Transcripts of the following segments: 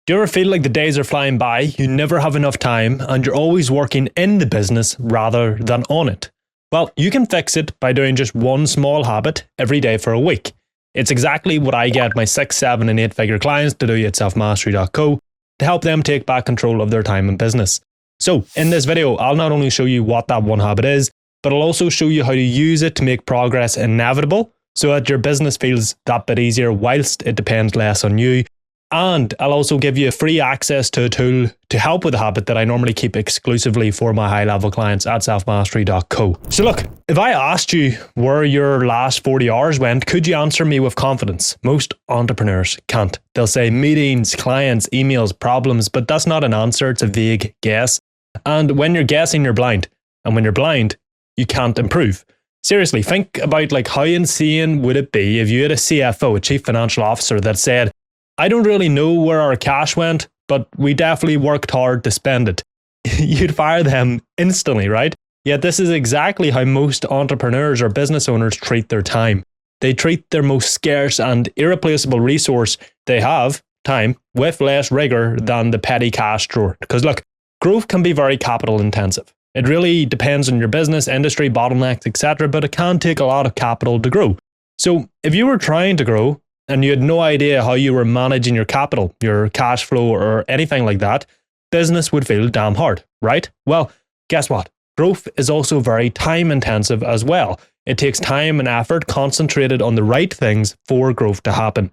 Do you ever feel like the days are flying by, you never have enough time, and you're always working in the business rather than on it? Well, you can fix it by doing just one small habit every day for a week. It's exactly what I get my 6, 7 and 8 figure clients to do at selfmastery.co to help them take back control of their time and business. So in this video, I'll not only show you what that one habit is, but I'll also show you how to use it to make progress inevitable so that your business feels that bit easier whilst it depends less on you. And I'll also give you free access to a tool to help with a habit that I normally keep exclusively for my high-level clients at selfmastery.co. So look, if I asked you where your last 40 hours went, could you answer me with confidence? Most entrepreneurs can't. They'll say meetings, clients, emails, problems, but that's not an answer, it's a vague guess. And when you're guessing, you're blind. And when you're blind, you can't improve. Seriously, think about how insane would it be if you had a CFO, a chief financial officer, that said, I don't really know where our cash went, but we definitely worked hard to spend it. You'd fire them instantly, right? Yet this is exactly how most entrepreneurs or business owners treat their time. They treat their most scarce and irreplaceable resource they have, time, with less rigor than the petty cash drawer. Because look, growth can be very capital intensive. It really depends on your business, industry, bottlenecks, etc., but it can take a lot of capital to grow. So if you were trying to grow, and you had no idea how you were managing your capital, your cash flow, or anything like that, business would feel damn hard, right? Well, guess what? Growth is also very time intensive as well. It takes time and effort concentrated on the right things for growth to happen.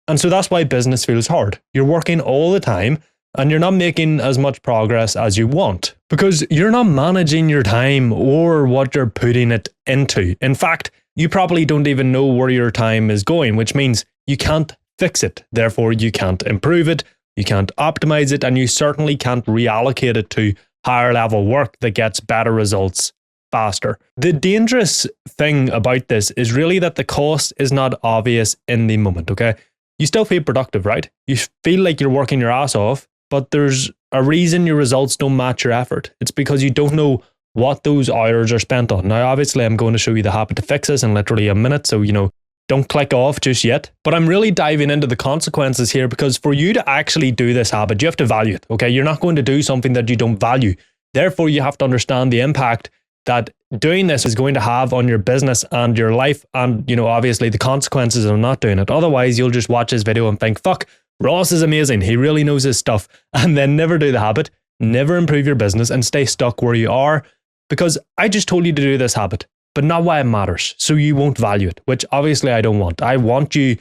And so that's why business feels hard. You're working all the time and you're not making as much progress as you want because you're not managing your time or what you're putting it into. In fact, you probably don't even know where your time is going, which means you can't fix it. Therefore, you can't improve it, you can't optimize it, and you certainly can't reallocate it to higher level work that gets better results faster. The dangerous thing about this is really that the cost is not obvious in the moment, okay? You still feel productive, right? You feel like you're working your ass off, but there's a reason your results don't match your effort. It's because you don't know what those hours are spent on. Now, obviously, I'm going to show you the habit to fix this in literally a minute, so, don't click off just yet. But I'm really diving into the consequences here because for you to actually do this habit, you have to value it, okay? You're not going to do something that you don't value. Therefore, you have to understand the impact that doing this is going to have on your business and your life and, obviously the consequences of not doing it. Otherwise, you'll just watch this video and think, fuck, Ross is amazing. He really knows his stuff. And then never do the habit, never improve your business and stay stuck where you are because I just told you to do this habit. But not why it matters, so you won't value it, which obviously I don't want. I want you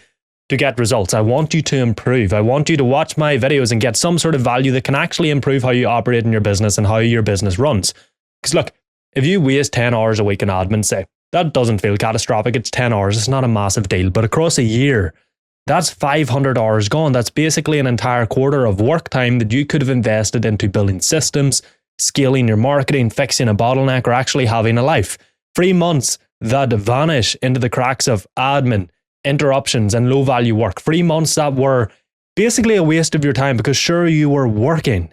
to get results. I want you to improve. I want you to watch my videos and get some sort of value that can actually improve how you operate in your business and how your business runs. Because look, if you waste 10 hours a week in admin, say, that doesn't feel catastrophic. It's 10 hours. It's not a massive deal. But across a year, that's 500 hours gone. That's basically an entire quarter of work time that you could have invested into building systems, scaling your marketing, fixing a bottleneck, or actually having a life. 3 months that vanish into the cracks of admin, interruptions, and low value work. 3 months that were basically a waste of your time because sure, you were working,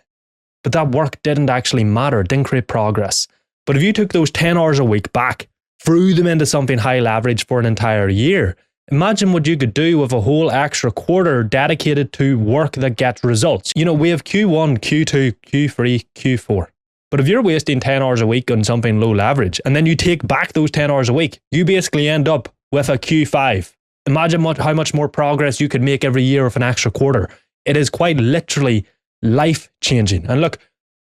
but that work didn't actually matter, it didn't create progress. But if you took those 10 hours a week back, threw them into something high leverage for an entire year, imagine what you could do with a whole extra quarter dedicated to work that gets results. We have Q1, Q2, Q3, Q4. But if you're wasting 10 hours a week on something low leverage, and then you take back those 10 hours a week, you basically end up with a Q5. Imagine how much more progress you could make every year with an extra quarter. It is quite literally life-changing. And look,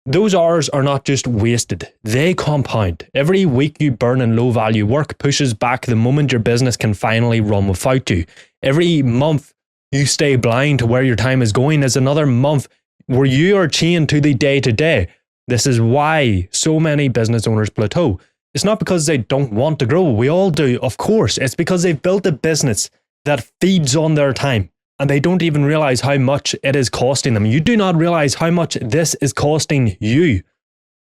those hours are not just wasted. They compound. Every week you burn in low-value work pushes back the moment your business can finally run without you. Every month you stay blind to where your time is going is another month where you are chained to the day-to-day. This is why so many business owners plateau. It's not because they don't want to grow. We all do, of course. It's because they've built a business that feeds on their time and they don't even realize how much it is costing them. You do not realize how much this is costing you.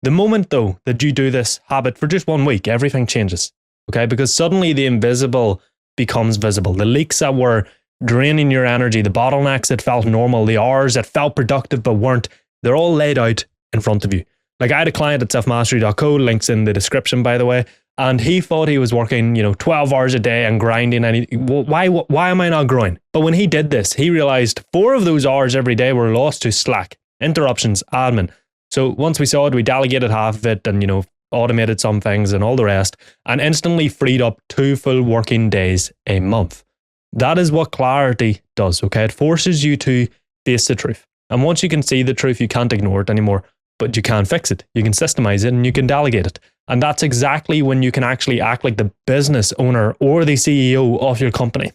The moment, though, that you do this habit for just 1 week, everything changes. Okay? Because suddenly the invisible becomes visible. The leaks that were draining your energy, the bottlenecks that felt normal, the hours that felt productive but weren't, they're all laid out in front of you. Like I had a client at selfmastery.co, links in the description by the way, And he thought he was working, 12 hours a day and grinding. And why am I not growing? But when he did this, he realized 4 of those hours every day were lost to Slack, interruptions, admin. So once we saw it, we delegated half of it and, automated some things and all the rest, and instantly freed up 2 full working days a month. That is what clarity does, okay? It forces you to face the truth. And once you can see the truth, you can't ignore it anymore, but you can fix it. You can systemize it and you can delegate it. And that's exactly when you can actually act like the business owner or the CEO of your company.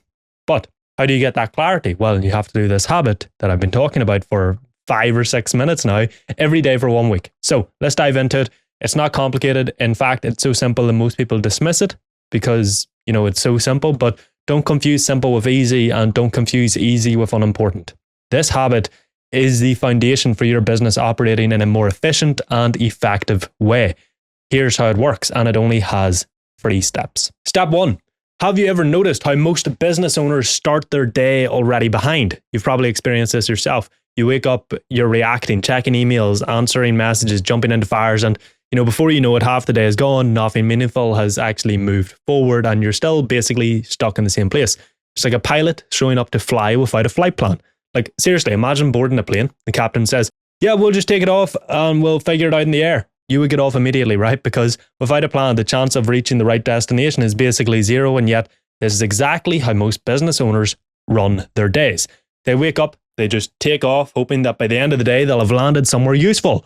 But how do you get that clarity? Well, you have to do this habit that I've been talking about for 5 or 6 minutes now, every day for 1 week. So let's dive into it. It's not complicated. In fact, it's so simple that most people dismiss it because, it's so simple, but don't confuse simple with easy and don't confuse easy with unimportant. This habit is the foundation for your business operating in a more efficient and effective way. Here's how it works, and it only has 3 steps. Step 1. Have you ever noticed how most business owners start their day already behind? You've probably experienced this yourself. You wake up, you're reacting, checking emails, answering messages, jumping into fires, and before you know it, half the day is gone, nothing meaningful has actually moved forward, and you're still basically stuck in the same place. It's like a pilot showing up to fly without a flight plan. Like, seriously, imagine boarding a plane. The captain says, yeah, we'll just take it off and we'll figure it out in the air. You would get off immediately, right? Because without a plan, the chance of reaching the right destination is basically zero. And yet, this is exactly how most business owners run their days. They wake up, they just take off, hoping that by the end of the day, they'll have landed somewhere useful.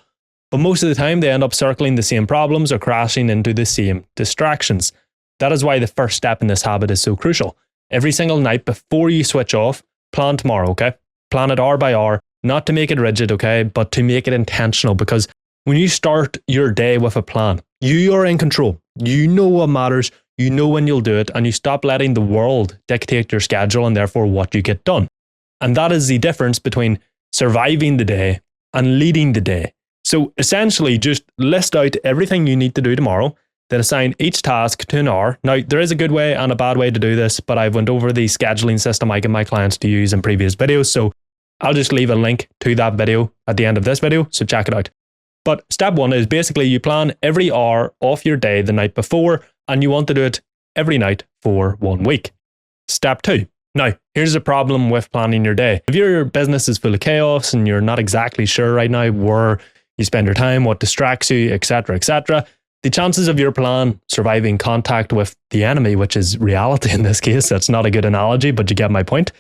But most of the time, they end up circling the same problems or crashing into the same distractions. That is why the first step in this habit is so crucial. Every single night before you switch off, plan tomorrow, okay? Plan it hour by hour, not to make it rigid, okay, but to make it intentional, because when you start your day with a plan, you are in control. You know what matters, you know when you'll do it, and you stop letting the world dictate your schedule and therefore what you get done. And that is the difference between surviving the day and leading the day. So essentially, just list out everything you need to do tomorrow, then assign each task to an hour. Now, there is a good way and a bad way to do this, but I've went over the scheduling system I get my clients to use in previous videos, so I'll just leave a link to that video at the end of this video, so check it out. But step 1 is basically you plan every hour of your day the night before, and you want to do it every night for 1 week. Step 2. Now, here's the problem with planning your day. If your business is full of chaos and you're not exactly sure right now where you spend your time, what distracts you, etc., the chances of your plan surviving contact with the enemy, which is reality in this case, that's not a good analogy, but you get my point,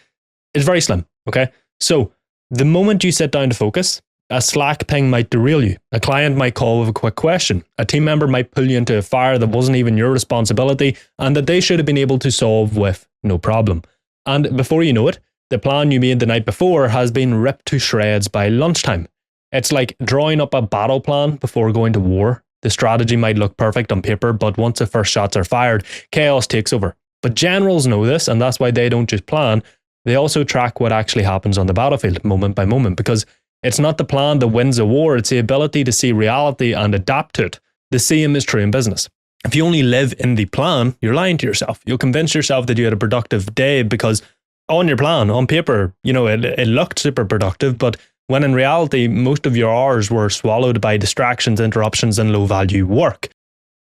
is very slim, okay? So the moment you sit down to focus, a Slack ping might derail you. A client might call with a quick question. A team member might pull you into a fire that wasn't even your responsibility and that they should have been able to solve with no problem. And before you know it, the plan you made the night before has been ripped to shreds by lunchtime. It's like drawing up a battle plan before going to war. The strategy might look perfect on paper, but once the first shots are fired, chaos takes over. But generals know this, and that's why they don't just plan. They also track what actually happens on the battlefield moment by moment, because it's not the plan that wins a war, it's the ability to see reality and adapt to it. The same is true in business. If you only live in the plan, you're lying to yourself. You'll convince yourself that you had a productive day because on your plan, on paper, it looked super productive, but when in reality, most of your hours were swallowed by distractions, interruptions, and low-value work.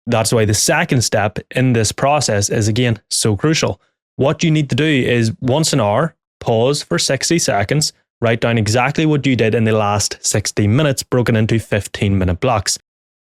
That's why the second step in this process is, again, so crucial. What you need to do is, once an hour, pause for 60 seconds, write down exactly what you did in the last 60 minutes, broken into 15-minute blocks.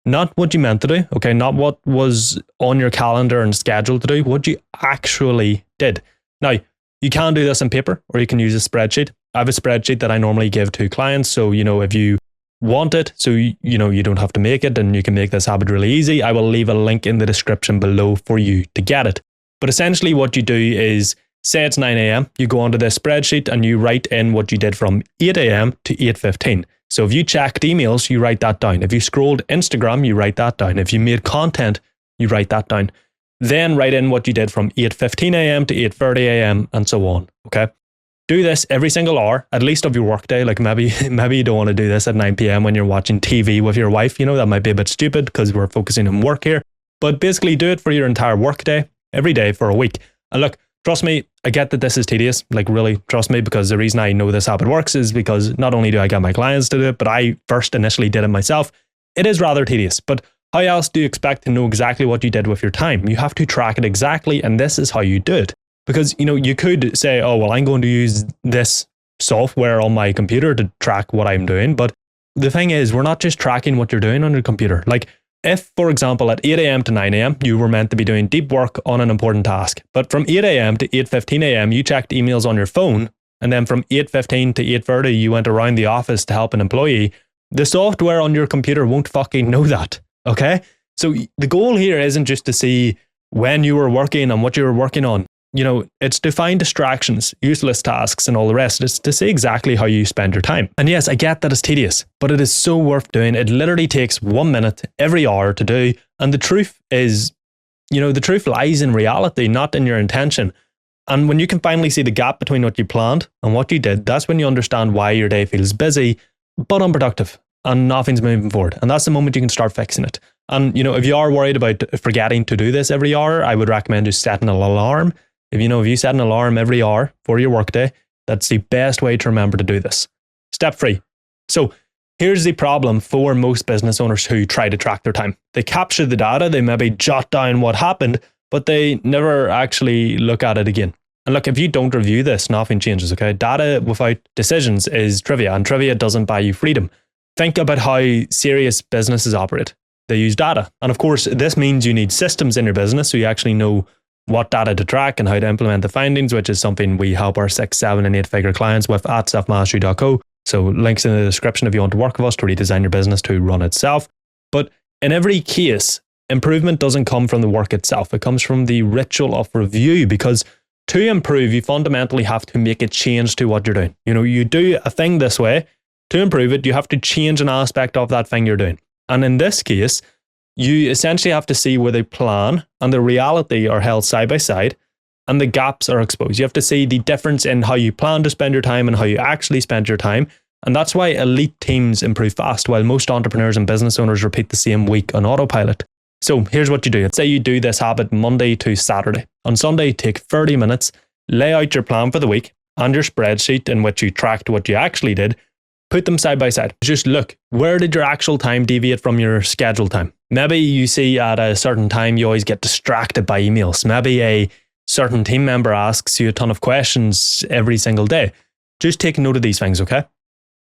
Not what you meant to do, okay? Not what was on your calendar and scheduled to do, what you actually did. Now, you can do this on paper, or you can use a spreadsheet. I have a spreadsheet that I normally give to clients. So, if you want it, so, you don't have to make it and you can make this habit really easy, I will leave a link in the description below for you to get it. But essentially what you do is, say it's 9 a.m., you go onto this spreadsheet and you write in what you did from 8 a.m. to 8:15. So if you checked emails, you write that down. If you scrolled Instagram, you write that down. If you made content, you write that down. Then write in what you did from 8:15 a.m. to 8:30 a.m. and so on, okay? Do this every single hour, at least of your workday. Like maybe you don't want to do this at 9 p.m. when you're watching TV with your wife. That might be a bit stupid because we're focusing on work here. But basically do it for your entire workday, every day for a week. And look, trust me, I get that this is tedious. Like really, trust me, because the reason I know this habit works is because not only do I get my clients to do it, but I first initially did it myself. It is rather tedious. But How else do you expect to know exactly what you did with your time? You have to track it exactly, and this is how you do it. Because, you could say, oh, well, I'm going to use this software on my computer to track what I'm doing. But the thing is, we're not just tracking what you're doing on your computer. Like if, for example, at 8 a.m. to 9 a.m., you were meant to be doing deep work on an important task, but from 8 a.m. to 8:15 a.m., you checked emails on your phone, and then from 8:15 to 8:30, you went around the office to help an employee, the software on your computer won't fucking know that, okay? So the goal here isn't just to see when you were working and what you were working on. It's to find distractions, useless tasks, and all the rest. It's to see exactly how you spend your time. And yes, I get that it's tedious, but it is so worth doing. It literally takes 1 minute every hour to do. And the truth is, the truth lies in reality, not in your intention. And when you can finally see the gap between what you planned and what you did, that's when you understand why your day feels busy, but unproductive, and nothing's moving forward. And that's the moment you can start fixing it. And, if you are worried about forgetting to do this every hour, I would recommend just setting an alarm. If you set an alarm every hour for your workday, that's the best way to remember to do this. Step 3. So here's the problem for most business owners who try to track their time. They capture the data, they maybe jot down what happened, but they never actually look at it again. And look, if you don't review this, nothing changes, okay? Data without decisions is trivia, and trivia doesn't buy you freedom. Think about how serious businesses operate. They use data. And of course, this means you need systems in your business so you actually know what data to track and how to implement the findings, which is something we help our 6, 7, and 8 figure clients with at selfmastery.co. So links in the description if you want to work with us to redesign your business to run itself. But in every case, improvement doesn't come from the work itself. It comes from the ritual of review, because to improve, you fundamentally have to make a change to what you're doing. You do a thing this way. To improve it, you have to change an aspect of that thing you're doing. And in this case, you essentially have to see where the plan and the reality are held side by side, and the gaps are exposed. You have to see the difference in how you plan to spend your time and how you actually spend your time. And that's why elite teams improve fast, while most entrepreneurs and business owners repeat the same week on autopilot. So here's what you do. Say you do this habit Monday to Saturday. On Sunday, take 30 minutes, lay out your plan for the week and your spreadsheet in which you tracked what you actually did. Put them side by side. Just look, where did your actual time deviate from your scheduled time? Maybe you see at a certain time you always get distracted by emails. Maybe a certain team member asks you a ton of questions every single day. Just take note of these things, okay?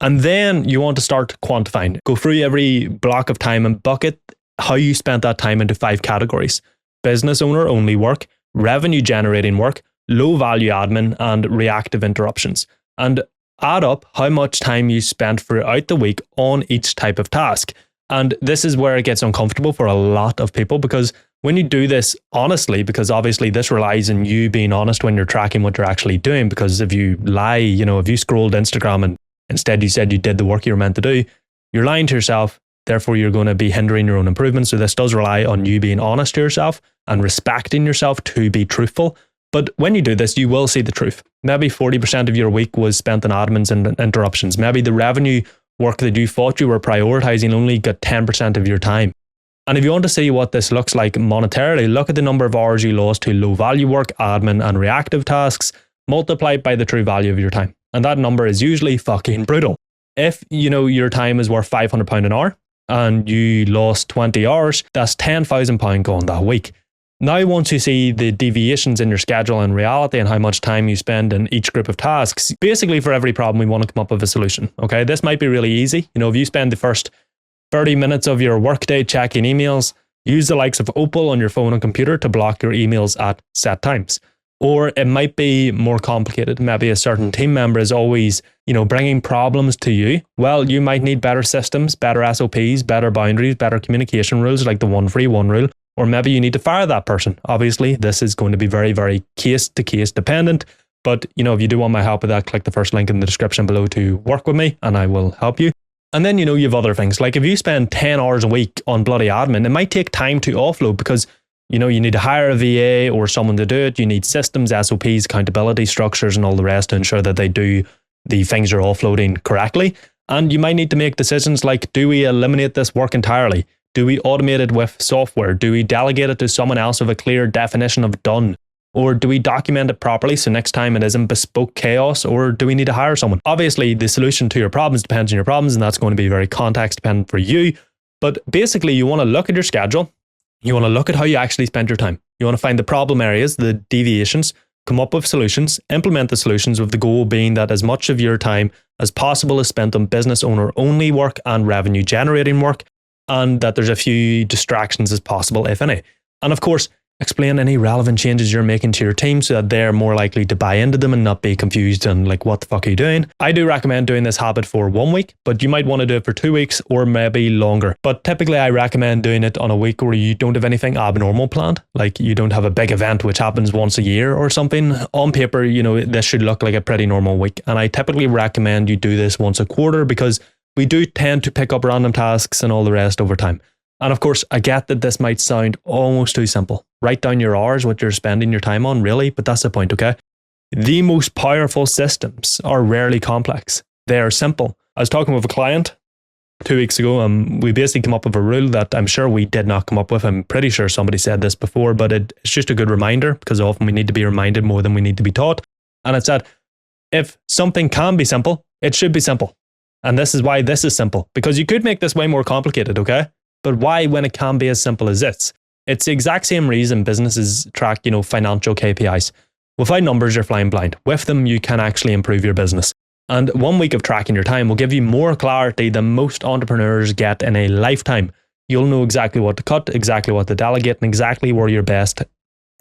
And then you want to start quantifying. Go through every block of time and bucket how you spent that time into 5 categories. Business owner only work, revenue generating work, low value admin, and reactive interruptions. And add up how much time you spent throughout the week on each type of task. And this is where it gets uncomfortable for a lot of people, because when you do this honestly, because obviously this relies on you being honest when you're tracking what you're actually doing, because if you lie, if you scrolled Instagram and instead you said you did the work you were meant to do, you're lying to yourself. Therefore, you're going to be hindering your own improvement. So this does rely on you being honest to yourself and respecting yourself to be truthful. But when you do this, you will see the truth. Maybe 40% of your week was spent on admins and interruptions. Maybe the revenue work that you thought you were prioritizing only got 10% of your time. And if you want to see what this looks like monetarily, look at the number of hours you lost to low value work, admin, and reactive tasks, multiplied by the true value of your time. And that number is usually fucking brutal. If your time is worth £500 an hour and you lost 20 hours, that's £10,000 gone that week. Now, once you see the deviations in your schedule and reality and how much time you spend in each group of tasks, basically for every problem, we want to come up with a solution. Okay, this might be really easy. If you spend the first 30 minutes of your workday checking emails, use the likes of Opal on your phone and computer to block your emails at set times. Or it might be more complicated. Maybe a certain team member is always, bringing problems to you. Well, you might need better systems, better SOPs, better boundaries, better communication rules like the 1-3-1 rule. Or maybe you need to fire that person. Obviously, this is going to be very, very case to case dependent. But, if you do want my help with that, click the first link in the description below to work with me and I will help you. And then, you have other things. Like if you spend 10 hours a week on bloody admin, it might take time to offload because, you need to hire a VA or someone to do it. You need systems, SOPs, accountability structures, and all the rest to ensure that they do the things you're offloading correctly. And you might need to make decisions like, do we eliminate this work entirely? Do we automate it with software? Do we delegate it to someone else with a clear definition of done? Or do we document it properly so next time it isn't bespoke chaos? Or do we need to hire someone? Obviously, the solution to your problems depends on your problems, and that's going to be very context dependent for you. But basically, you want to look at your schedule. You want to look at how you actually spend your time. You want to find the problem areas, the deviations, come up with solutions, implement the solutions, with the goal being that as much of your time as possible is spent on business owner only work and revenue generating work, and that there's a few distractions as possible, if any. And of course, explain any relevant changes you're making to your team so that they're more likely to buy into them and not be confused and like, what the fuck are you doing? I do recommend doing this habit for 1 week, but you might want to do it for 2 weeks or maybe longer. But typically I recommend doing it on a week where you don't have anything abnormal planned. Like you don't have a big event which happens once a year or something. On paper, this should look like a pretty normal week. And I typically recommend you do this once a quarter because we do tend to pick up random tasks and all the rest over time. And of course, I get that this might sound almost too simple. Write down your hours, what you're spending your time on, really, but that's the point, okay? The most powerful systems are rarely complex. They are simple. I was talking with a client 2 weeks ago, and we basically came up with a rule that I'm sure we did not come up with. I'm pretty sure somebody said this before, but it's just a good reminder because often we need to be reminded more than we need to be taught. And it said, if something can be simple, it should be simple. And this is why this is simple, because you could make this way more complicated, okay? But why when it can be as simple as this? It's the exact same reason businesses track, financial KPIs. Without numbers, you're flying blind. With them, you can actually improve your business. And 1 week of tracking your time will give you more clarity than most entrepreneurs get in a lifetime. You'll know exactly what to cut, exactly what to delegate, and exactly where your best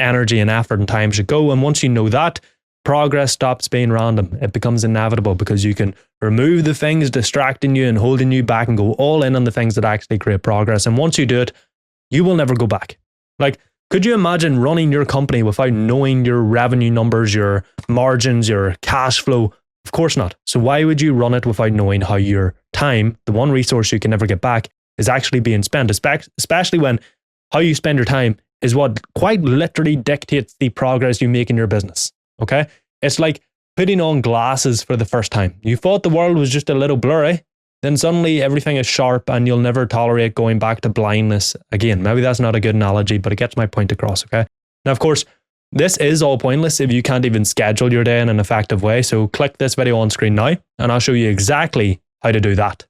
energy and effort and time should go. And once you know that, progress stops being random. It becomes inevitable because you can remove the things distracting you and holding you back and go all in on the things that actually create progress. And once you do it, you will never go back. Like, could you imagine running your company without knowing your revenue numbers, your margins, your cash flow? Of course not. So why would you run it without knowing how your time, the one resource you can never get back, is actually being spent, especially when how you spend your time is what quite literally dictates the progress you make in your business. Okay? It's like putting on glasses for the first time. You thought the world was just a little blurry, then suddenly everything is sharp and you'll never tolerate going back to blindness again. Maybe that's not a good analogy, but it gets my point across, okay? Now, of course, this is all pointless if you can't even schedule your day in an effective way. So click this video on screen now and I'll show you exactly how to do that.